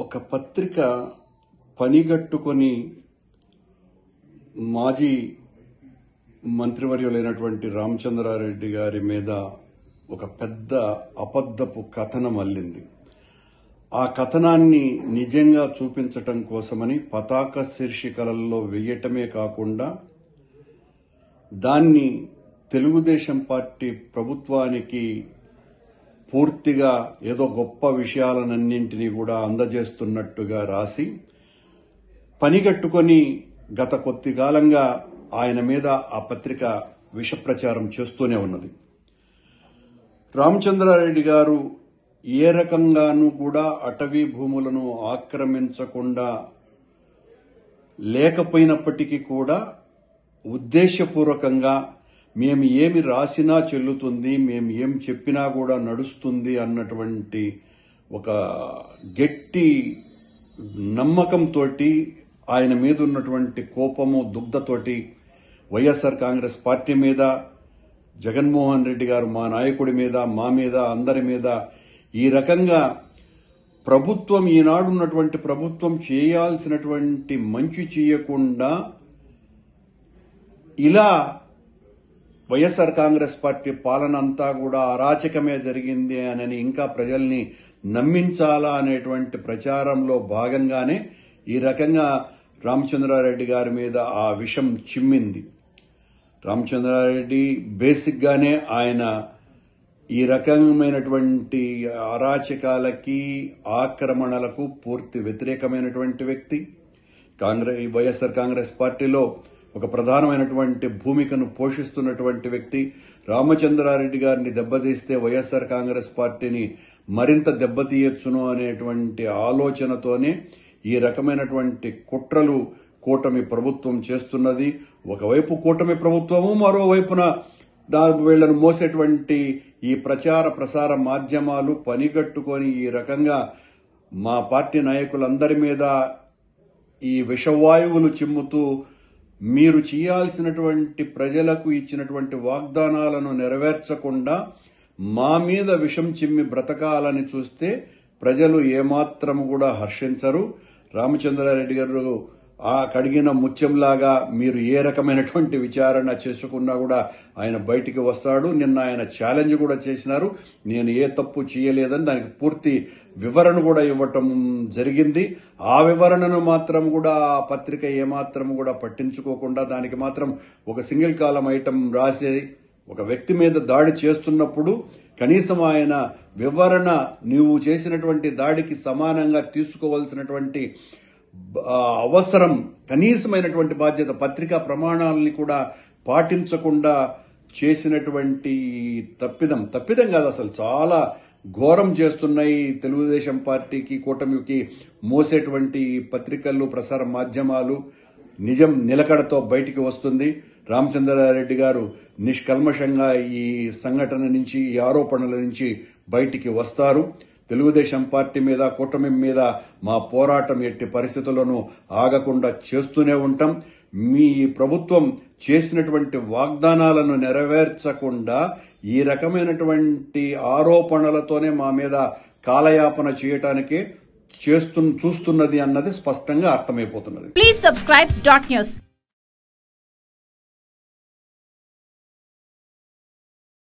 ఒక పత్రిక పనిగట్టుకొని మాజీ మంత్రివర్యులైనటువంటి రామచంద్రారెడ్డి గారి మీద ఒక పెద్ద అబద్ధపు కథనం అల్లింది. ఆ కథనాన్ని నిజంగా చూపించటం కోసమని పతాక శీర్షికలలో వేయటమే కాకుండా దాన్ని తెలుగుదేశం పార్టీ ప్రభుత్వానికి పూర్తిగా ఏదో గొప్ప విషయాలన్నింటినీ కూడా అందజేస్తున్నట్టుగా రాసి పనిగట్టుకొని గత కొద్ది కాలంగా ఆయన మీద ఆ పత్రిక విషప్రచారం చేస్తూనే ఉన్నది. రామచంద్రారెడ్డి గారు ఏ రకంగానూ కూడా అటవీ భూములను ఆక్రమించకుండా లేకపోయినప్పటికీ కూడా ఉద్దేశపూర్వకంగా మేము ఏమి రాసినా చెల్లుతుంది, మేము ఏం చెప్పినా కూడా నడుస్తుంది అన్నటువంటి ఒక గట్టి నమ్మకంతో ఆయన మీద ఉన్నటువంటి కోపము దుగ్ధతోటి వైఎస్ఆర్ కాంగ్రెస్ పార్టీ మీద, జగన్మోహన్ రెడ్డి గారు మా నాయకుడి మీద, మా మీద, అందరి మీద ఈ రకంగా ప్రభుత్వం ఈనాడున్నటువంటి ప్రభుత్వం చేయాల్సినటువంటి మంచి చేయకుండా ఇలా వైఎస్ఆర్ కాంగ్రెస్ పార్టీ పాలన అంతా కూడా అరాచకమే జరిగింది అని ఇంకా ప్రజల్ని నమ్మించాలా అనేటువంటి ప్రచారంలో భాగంగానే ఈ రకంగా రామచంద్రారెడ్డి గారి మీద ఆ విషం చిమ్మింది. రామచంద్రారెడ్డి బేసిక్ గానే ఆయన ఈ రకమైనటువంటి అరాచకాలకి, ఆక్రమణలకు పూర్తి వ్యతిరేకమైనటువంటి వ్యక్తి. వైఎస్ఆర్ కాంగ్రెస్ పార్టీలో ఒక ప్రధానమైనటువంటి భూమికను పోషిస్తున్నటువంటి వ్యక్తి. రామచంద్రారెడ్డి గారిని దెబ్బతీస్తే వైఎస్ఆర్ కాంగ్రెస్ పార్టీని మరింత దెబ్బతీయొచ్చును అనేటువంటి ఆలోచనతోనే ఈ రకమైనటువంటి కుట్రలు కూటమి ప్రభుత్వం చేస్తున్నది. ఒకవైపు కూటమి ప్రభుత్వము, మరోవైపున వీళ్లను మోసేటువంటి ఈ ప్రచార ప్రసార మాధ్యమాలు పనిగట్టుకొని ఈ రకంగా మా పార్టీ నాయకులందరి మీద ఈ విషవాయువులు చిమ్ముతూ మీరు చేయాల్సినటువంటి ప్రజలకు ఇచ్చినటువంటి వాగ్దానాలను నెరవేర్చకుండా మా మీద విషం చిమ్మి బ్రతకాలని చూస్తే ప్రజలు ఏమాత్రం కూడా హర్షించరు. రామచంద్రారెడ్డి గారు ఆ కడిగిన ముత్యంలాగా మీరు ఏ రకమైనటువంటి విచారణ చేసుకున్నా కూడా ఆయన బయటికి వస్తాడు. నిన్న ఆయన ఛాలెంజ్ కూడా చేసినారు, నేను ఏ తప్పు చేయలేదని. దానికి పూర్తి వివరణ కూడా ఇవ్వటం జరిగింది. ఆ వివరణను మాత్రం కూడా ఆ పత్రిక ఏమాత్రం కూడా పట్టించుకోకుండా దానికి మాత్రం ఒక సింగిల్ కాలం ఐటమ్ రాసి ఒక వ్యక్తి మీద దాడి చేస్తున్నప్పుడు కనీసం ఆయన వివరణ నీవు చేసినటువంటి దాడికి సమానంగా తీసుకోవాల్సినటువంటి అవసరం, కనీసమైనటువంటి బాధ్యత, పత్రికా ప్రమాణాలని కూడా పాటించకుండా చేసినటువంటి తప్పిదం కాదు, అసలు చాలా ఘోరం చేస్తున్నాయి. తెలుగుదేశం పార్టీకి, కూటమికి మోసేటువంటి పత్రికలు, ప్రసార మాధ్యమాలు నిజం నిలకడతో బయటికి వస్తుంది. రామచంద్రారెడ్డి గారు నిష్కల్మషంగా ఈ సంఘటన నుంచి, ఈ ఆరోపణల నుంచి బయటికి వస్తారు. తెలుగుదేశం పార్టీ మీద, కూటమి మీద మా పోరాటం ఎట్టి పరిస్థితుల్లోనూ ఆగకుండా చేస్తూనే ఉంటాం. మీ ప్రభుత్వం చేసినటువంటి వాగ్దానాలను నెరవేర్చకుండా ఈ రకమైనటువంటి ఆరోపణలతోనే మా మీద కాలయాపన చేయటానికే చూస్తున్నది అన్నది స్పష్టంగా అర్థమైపోతున్నది. Please subscribe .news.